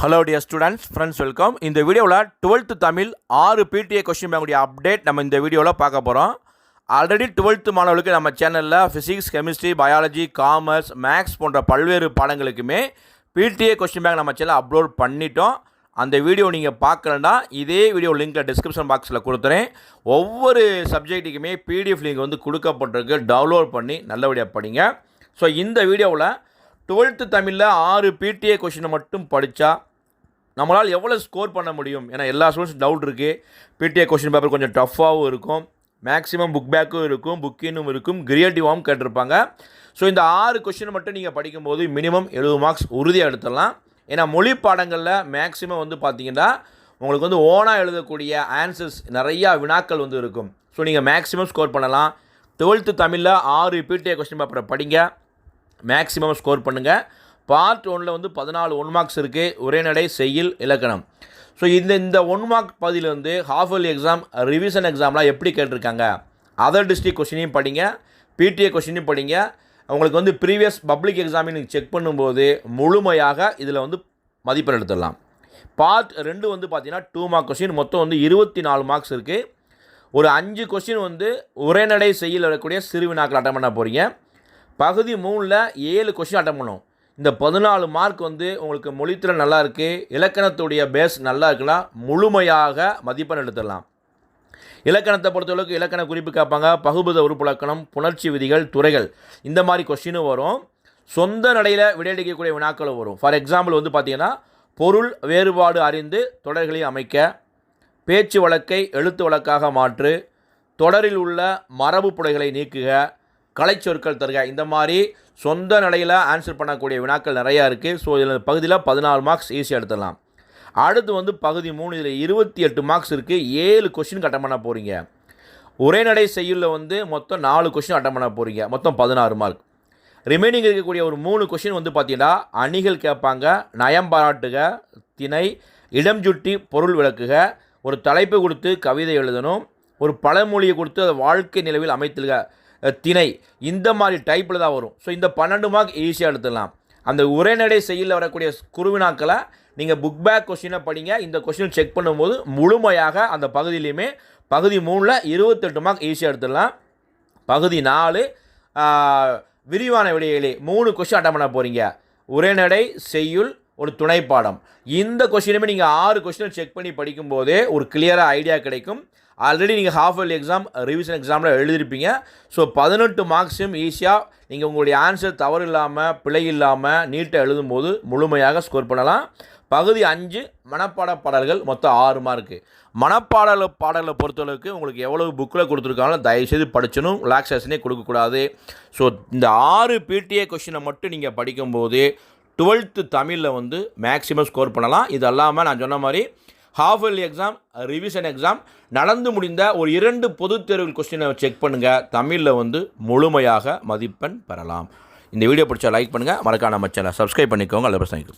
Hello dear students friends welcome. இந்த வீடியோவில் 12th Tamil 6 PTA question பேங்குடைய அப்டேட் நம்ம இந்த வீடியோவில் பார்க்க போகிறோம். ஆல்ரெடி 12th மாணவர்களுக்கு நம்ம சேனலில் physics, chemistry, biology, commerce, maths போன்ற பல்வேறு பாடங்களுக்குமே PTA கொஸ்டின் பேங்க் நம்ம சேனலில் அப்லோட் பண்ணிட்டோம். அந்த வீடியோ நீங்கள் பார்க்கலன்னா இதே வீடியோ லிங்க்கில் டிஸ்கிரிப்ஷன் பாக்ஸில் கொடுத்துறேன். ஒவ்வொரு சப்ஜெக்ட்டுக்குமே PDF லிங்க் வந்து கொடுக்கப்பட்டிருக்கு. டவுன்லோட் பண்ணி நல்லபடியாக படிங்க. ஸோ இந்த வீடியோவில் 12th தமிழில் 6 PTA கொஷினை மட்டும் படித்தா நம்மளால் எவ்வளோ ஸ்கோர் பண்ண முடியும்? ஏன்னா எல்லா ஸ்டூடெண்ட்ஸ் டவுட் இருக்குது. PTA கொஷின் பேப்பர் கொஞ்சம் டஃப்பாகவும் இருக்கும், மேக்ஸிமம் புக் பேக்கும் இருக்கும், புக்கினும் இருக்கும், கிரியேட்டிவாகவும் கேட்டிருப்பாங்க. ஸோ இந்த 6 கொஷினை மட்டும் நீங்கள் படிக்கும்போது மினிமம் 70 மார்க்ஸ் உறுதியாக எடுத்துடலாம். ஏன்னா மொழி பாடங்களில் மேக்ஸிமம் வந்து பார்த்திங்கன்னா உங்களுக்கு வந்து ஓனாக எழுதக்கூடிய ஆன்சர்ஸ் நிறையா வினாக்கள் வந்து இருக்கும். ஸோ நீங்கள் மேக்ஸிமம் ஸ்கோர் பண்ணலாம். 12th தமிழில் 6 PTA கொஸ்டின் பேப்பரை படிங்க, மேக்ஸிமம் ஸ்கோர் பண்ணுங்கள். பார்ட் 1ல் வந்து 14 1 மார்க்ஸ் இருக்குது, உரைநடை, செய்யுள், இலக்கணம். ஸோ இந்த 1 மார்க் பகுதியில் வந்து ஹாஃப் இயர்லி எக்ஸாம், ரிவிஷன் எக்ஸாம்லாம் எப்படி கேட்டிருக்காங்க, அதர் டிஸ்ட்ரிக்ட் கொஸ்டினையும் படிங்க, PTA கொஸ்டினையும் படிங்க. உங்களுக்கு வந்து ப்ரீவியஸ் பப்ளிக் எக்ஸாமையும் நீங்கள் செக் பண்ணும்போது முழுமையாக இதில் வந்து மதிப்பெண் எடுத்துடலாம். பார்ட் 2 வந்து பார்த்தீங்கன்னா 2 மார்க் கொஸ்டின், மொத்தம் வந்து 24 மார்க்ஸ் இருக்குது. ஒரு 5 கொஸ்டின் வந்து உரைநடை, செய்யுள் வரக்கூடிய சிறு வினாக்கள் அட்டன் பண்ண போகிறீங்க. பகுதி 3ல் 7 கொஸ்டின் அட்டன் பண்ணும். இந்த 14 மார்க் வந்து உங்களுக்கு மொழித்திறன் நல்லா இருக்குது, இலக்கணத்துடைய பேஸ் நல்லா இருக்குன்னா முழுமையாக மதிப்பெண் எடுத்துடலாம். இலக்கணத்தை பொறுத்தளவுக்கு இலக்கண குறிப்பு கேட்பாங்க, பகுபத உறுப்பிலக்கணம், புணர்ச்சி விதிகள், துறைகள், இந்த மாதிரி கொஸ்டினும் வரும். சொந்த நடையில் விடையளிக்கக்கூடிய வினாக்களும் வரும். ஃபார் எக்ஸாம்பிள் வந்து பார்த்திங்கன்னா பொருள் வேறுபாடு அறிந்து தொடர்களை அமைக்க, பேச்சு வழக்கை எழுத்து வழக்காக மாற்று, தொடரில் உள்ள மரபு புடைகளை நீக்குக, கலைச்சொற்கள் தருக, இந்த மாதிரி சொந்த நிலையில் ஆன்சர் பண்ணக்கூடிய வினாக்கள் நிறையா இருக்குது. ஸோ இதில் பகுதியில் 14 மார்க்ஸ் ஈஸியாக எடுத்துடலாம். அடுத்து வந்து பகுதி 3, இதில் 28 மார்க்ஸ் இருக்குது. 7 கொஸ்டின் அட்டன் பண்ண போகிறீங்க. உரைநடை செய்யுளில் வந்து மொத்தம் 4 கொஸ்டின் அட்டன் பண்ண போகிறீங்க, மொத்தம் 16 மார்க். ரிமைனிங் இருக்கக்கூடிய ஒரு 3 கொஸ்டின் வந்து பார்த்தீங்கன்னா அணிகள் கேட்பாங்க, நயம் பாராட்டுக, திணை, இடம் சுட்டி பொருள் விளக்குக, ஒரு தலைப்பு கொடுத்து கவிதை எழுதணும், ஒரு பழமொழியை கொடுத்து அதை வாழ்க்கை நிலவில் அமைத்துக, திணை, இந்த மாதிரி டைப்பில் தான் வரும். ஸோ இந்த 12 மார்க் ஈஸியாக எடுத்துடலாம். அந்த உரைநடை செய்யுளில் வரக்கூடிய குறுவினாக்களை நீங்கள் புக் பேக் கொஸ்டினை படிங்க. இந்த கொஸ்டின் செக் பண்ணும்போது முழுமையாக அந்த பகுதியிலையுமே பகுதி 3ல் 28 மார்க் ஈஸியாக எடுத்துடலாம். பகுதி 4 விரிவான விடையிலே 3 கொஸ்டின் அட்டன் பண்ண போகிறீங்க. உரைநடை, செய்யுள், ஒரு துணைப்பாடம். இந்த கொஸ்டினுமே நீங்கள் 6 கொஸ்டினை செக் பண்ணி படிக்கும்போதே ஒரு கிளியராக ஐடியா கிடைக்கும். ஆல்ரெடி நீங்கள் ஹாஃப் இயர்லி எக்ஸாம், ரிவிஷன் எக்ஸாமில் எழுதியிருப்பீங்க. ஸோ 18 மார்க்ஸும் ஈஸியாக நீங்கள் உங்களுடைய ஆன்சர் தவறு இல்லாமல், பிழை இல்லாமல் நீட்டாக எழுதும்போது முழுமையாக ஸ்கோர் பண்ணலாம். பகுதி 5 மனப்பாட பாடல்கள், மொத்தம் 6 மார்க்கு. பாடலை பொறுத்தளவுக்கு உங்களுக்கு எவ்வளவு புக்கில் கொடுத்துருக்காங்களோ தயவுசெய்து படிச்சணும், ரிலாக்ஸேஷனே கொடுக்கக்கூடாது. ஸோ இந்த 6 PTA கொஸ்டினை மட்டும் நீங்கள் படிக்கும்போது 12th தமிழில் வந்து மேக்ஸிமம் ஸ்கோர் பண்ணலாம். இது அல்லாமல் நான் சொன்ன மாதிரி half yearly exam, revision exam, நடந்து முடிந்த ஒரு 2 பொதுத் தேர்வு கொஸ்டினை செக் பண்ணுங்கள். தமிழில் வந்து முழுமையாக மதிப்பெண் பெறலாம். இந்த வீடியோ பிடிச்சா லைக் பண்ணுங்கள், மறக்காம நம்ம சேனலை சப்ஸ்கிரைப் பண்ணிக்கோங்க. அல்ல பிரச்சனை.